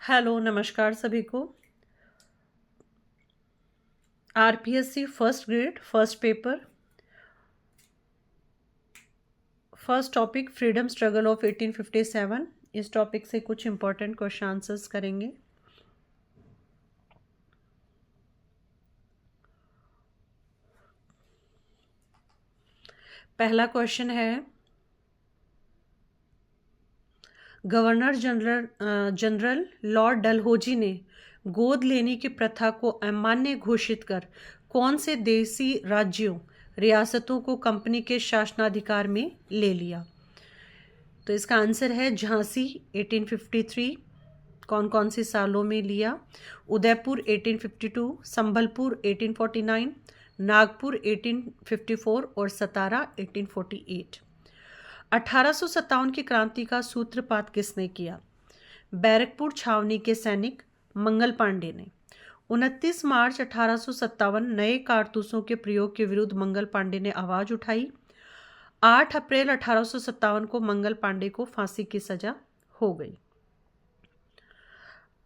Hello नमस्कार सभी को। RPSC first grade first paper first topic freedom struggle of 1857। इस टॉपिक से कुछ इंपॉर्टेंट क्वेश्चन आंसर्स करेंगे। पहला क्वेश्चन है, गवर्नर जनरल लॉर्ड डलहौजी ने गोद लेने की प्रथा को अमान्य घोषित कर कौन से देसी राज्यों रियासतों को कंपनी के शासनाधिकार में ले लिया? तो इसका आंसर है झांसी 1853। कौन कौन से सालों में लिया? उदयपुर 1852, संबलपुर 1849, नागपुर 1854 और सतारा 1848। 1857 की क्रांति का सूत्रपात किसने किया? बैरकपुर छावनी के सैनिक मंगल पांडे ने। 29 मार्च 1857 नए कारतूसों के प्रयोग के विरुद्ध मंगल पांडे ने आवाज उठाई। 8 अप्रैल 1857 को मंगल पांडे को फांसी की सजा हो गई।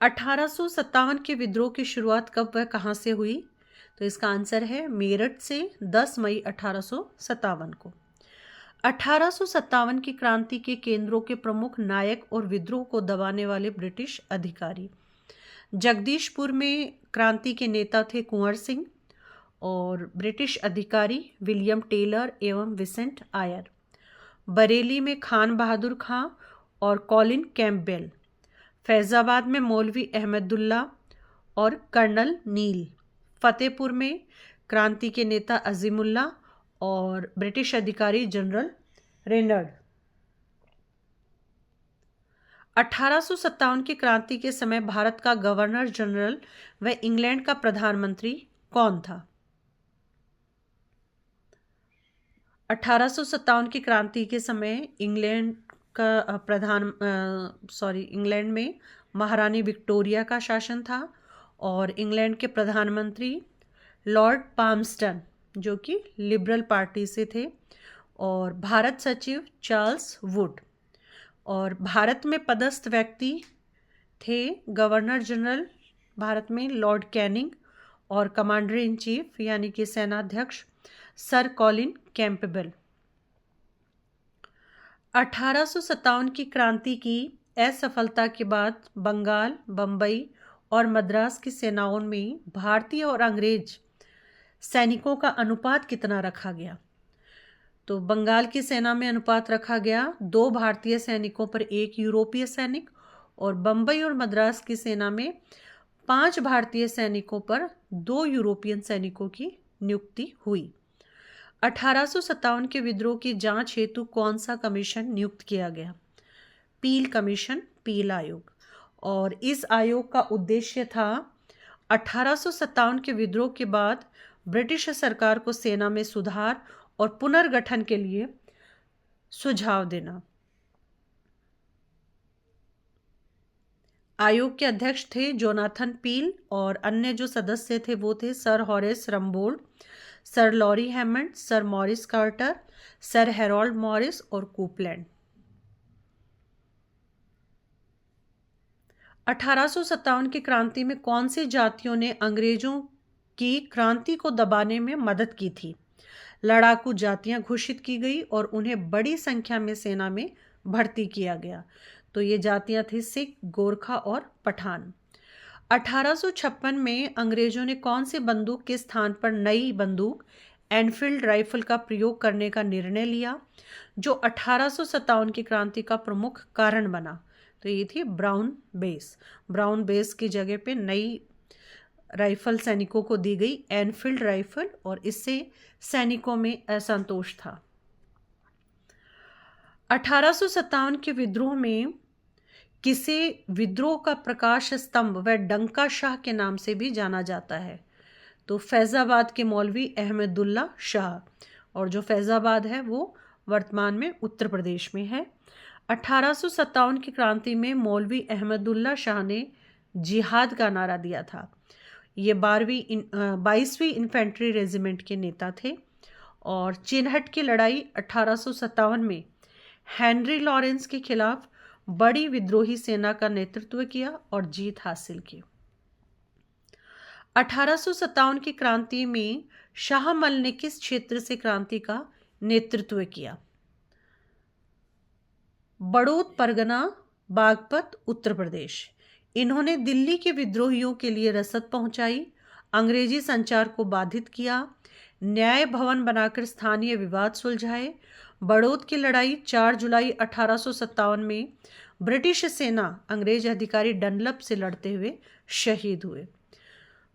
1857 के विद्रोह की शुरुआत कब व कहां से हुई? तो इसका आंसर है मेरठ से 10 मई 1857 को। 1857 की क्रांति के केंद्रों के प्रमुख नायक और विद्रोह को दबाने वाले ब्रिटिश अधिकारी। जगदीशपुर में क्रांति के नेता थे कुंवर सिंह और ब्रिटिश अधिकारी विलियम टेलर एवं विसेंट आयर। बरेली में खान बहादुर खां और कॉलिन कैंपबेल। फैजाबाद में मौलवी अहमदुल्ला और कर्नल नील। फतेहपुर में क्रांति के नेता अजीमुल्ला और ब्रिटिश अधिकारी जनरल रेनर्ड। 1857 की क्रांति के समय भारत का गवर्नर जनरल व इंग्लैंड का प्रधानमंत्री कौन था? 1857 की क्रांति के समय इंग्लैंड में महारानी विक्टोरिया का शासन था और इंग्लैंड के प्रधानमंत्री लॉर्ड पाल्मस्टन जो कि लिबरल पार्टी से थे, और भारत सचिव चार्ल्स वुड। और भारत में पदस्थ व्यक्ति थे गवर्नर जनरल भारत में लॉर्ड कैनिंग और कमांडर इन चीफ यानी कि सेनाध्यक्ष सर कॉलिन कैंपबेल। 1857 की क्रांति की असफलता के बाद बंगाल, बंबई और मद्रास की सेनाओं में भारतीय और अंग्रेज सैनिकों का अनुपात कितना रखा गया? तो बंगाल की सेना में अनुपात रखा गया 2 भारतीय सैनिकों पर 1 यूरोपीय सैनिक, और बंबई और मद्रास की सेना में 5 भारतीय सैनिकों पर 2 यूरोपियन सैनिकों की नियुक्ति हुई। 1857 के विद्रोह की जांच हेतु कौन सा कमीशन नियुक्त किया गया? पील कमीशन, पील आयोग। और इस आयोग का उद्देश्य था 1857 के विद्रोह के बाद ब्रिटिश सरकार को सेना में सुधार और पुनर्गठन के लिए सुझाव देना। आयोग के अध्यक्ष थे जोनाथन पील और अन्य जो सदस्य थे वो थे sir Horace Rumbold, sir Laurie Hammond, sir Maurice Carter, sir Harold Morris और कूपलैंड। 1857 की क्रांति में कौन सी जातियों ने अंग्रेजों की क्रांति को दबाने में मदद की थी? लड़ाकू जातियां घोषित की गई और उन्हें बड़ी संख्या में सेना में भर्ती किया गया। तो ये जातियां थी सिख, गोरखा और पठान। 1856 में अंग्रेजों ने कौन सी बंदूक के स्थान पर नई बंदूक एनफील्ड राइफल का प्रयोग करने का निर्णय लिया, जो 1857 की क्रांति का प्रमुख कारण बना? तो ये थी ब्राउन बेस। ब्राउन बेस की जगह पे नई राइफल सैनिकों को दी गई एनफील्ड राइफल, और इससे सैनिकों में असंतोष था। 1857 के विद्रोह में किसे विद्रोह का प्रकाश स्तंभ व डंका शाह के नाम से भी जाना जाता है? तो फैजाबाद के मौलवी अहमदुल्ला शाह, और जो फैजाबाद है वो वर्तमान में उत्तर प्रदेश में है। 1857 की क्रांति में मौलवी अहमदुल्ला शाह ने जिहाद का नारा दिया था। ये 22वीं इन्फेंट्री रेजिमेंट के नेता थे, और चिनहट की लड़ाई 1857 में हेनरी लॉरेंस के खिलाफ बड़ी विद्रोही सेना का नेतृत्व किया और जीत हासिल की। 1857 की क्रांति में शाहमल ने किस क्षेत्र से क्रांति का नेतृत्व किया? बड़ौद परगना, बागपत, उत्तर प्रदेश। इन्होंने दिल्ली के विद्रोहियों के लिए रसद पहुंचाई, अंग्रेजी संचार को बाधित किया, न्याय भवन बनाकर स्थानीय विवाद सुलझाए। बड़ौद की लड़ाई 4 जुलाई 1857 में ब्रिटिश सेना अंग्रेज अधिकारी डनलप से लड़ते हुए शहीद हुए।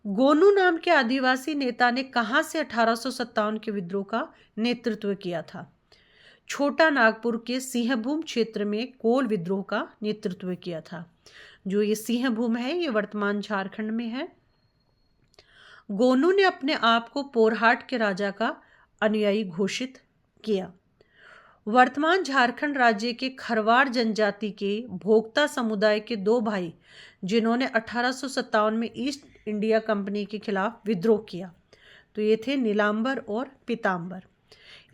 गोनू नाम के आदिवासी नेता ने कहां से 1857 के विद्रोह का नेतृत्व किया था? छोटा नागपुर के सिंहभूम क्षेत्र में कोल विद्रोह का नेतृत्व किया था। जो ये सिंहभूम है ये वर्तमान झारखंड में है। गोनू ने अपने आप को पोरहाट के राजा का अनुयायी घोषित किया। वर्तमान झारखंड राज्य के खरवार जनजाति के भोक्ता समुदाय के 2 भाई जिन्होंने 1857 में ईस्ट इंडिया कंपनी के खिलाफ विद्रोह किया, तो ये थे नीलांबर और पीतांबर।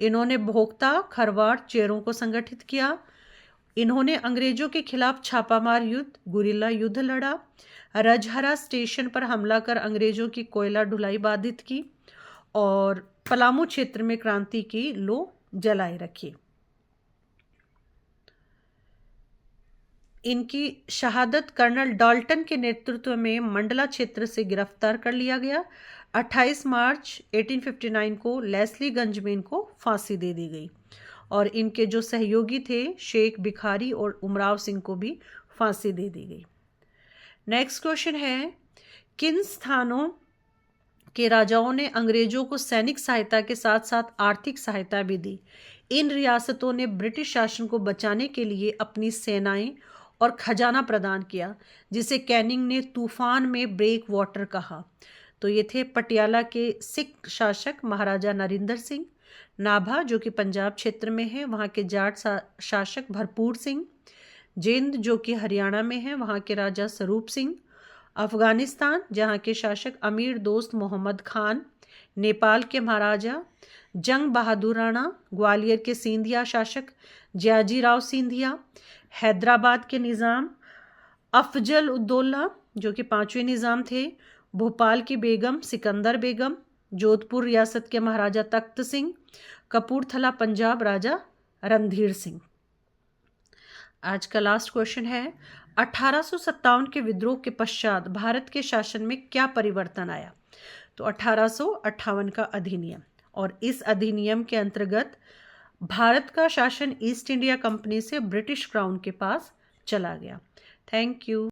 इन्होंने भोक्ता खरवार चेरों को संगठित किया। इन्होंने अंग्रेजों के खिलाफ छापामार युद्ध, गुरिल्ला युद्ध लड़ा, रजहरा स्टेशन पर हमला कर अंग्रेजों की कोयला ढुलाई बाधित की और पलामू क्षेत्र में क्रांति की लो जलाए रखी। इनकी शहादत कर्नल डाल्टन के नेतृत्व में मंडला क्षेत्र से गिरफ्तार कर लिया गया। 28 मार्च 1859 को लेस्लीगंज में इनको फांसी दे दी गई और इनके जो सहयोगी थे शेख भिखारी और उमराव सिंह को भी फांसी दे दी गई। नेक्स्ट क्वेश्चन है, किन स्थानों के राजाओं ने अंग्रेजों को सैनिक सहायता के साथ साथ आर्थिक सहायता भी दी? इन रियासतों ने ब्रिटिश शासन को बचाने के लिए अपनी सेनाएं और खजाना प्रदान किया, जिसे कैनिंग ने तूफान में ब्रेक वाटर कहा। तो ये थे पटियाला के सिख शासक महाराजा नरिंदर सिंह, नाभा जो कि पंजाब क्षेत्र में है, वहाँ के जाट शासक भरपूर सिंह, जिंद जो कि हरियाणा में है, वहाँ के राजा स्वरूप सिंह, अफगानिस्तान जहाँ के शासक अमीर दोस्त मोहम्मद खान, नेपाल के महाराजा जंग बहादुर राणा, ग्वालियर के सिंधिया शासक जयाजीराव सिंधिया, हैदराबाद के निज़ाम अफजल उद्दौला जो कि 5वें निज़ाम थे, भोपाल की बेगम सिकंदर बेगम, जोधपुर रियासत के महाराजा तख्त सिंह, कपूरथला पंजाब राजा रणधीर सिंह। आज का लास्ट क्वेश्चन है, 1857 के विद्रोह के पश्चात भारत के शासन में क्या परिवर्तन आया? तो 1858 का अधिनियम, और इस अधिनियम के अंतर्गत भारत का शासन ईस्ट इंडिया कंपनी से ब्रिटिश क्राउन के पास चला गया। Thank you.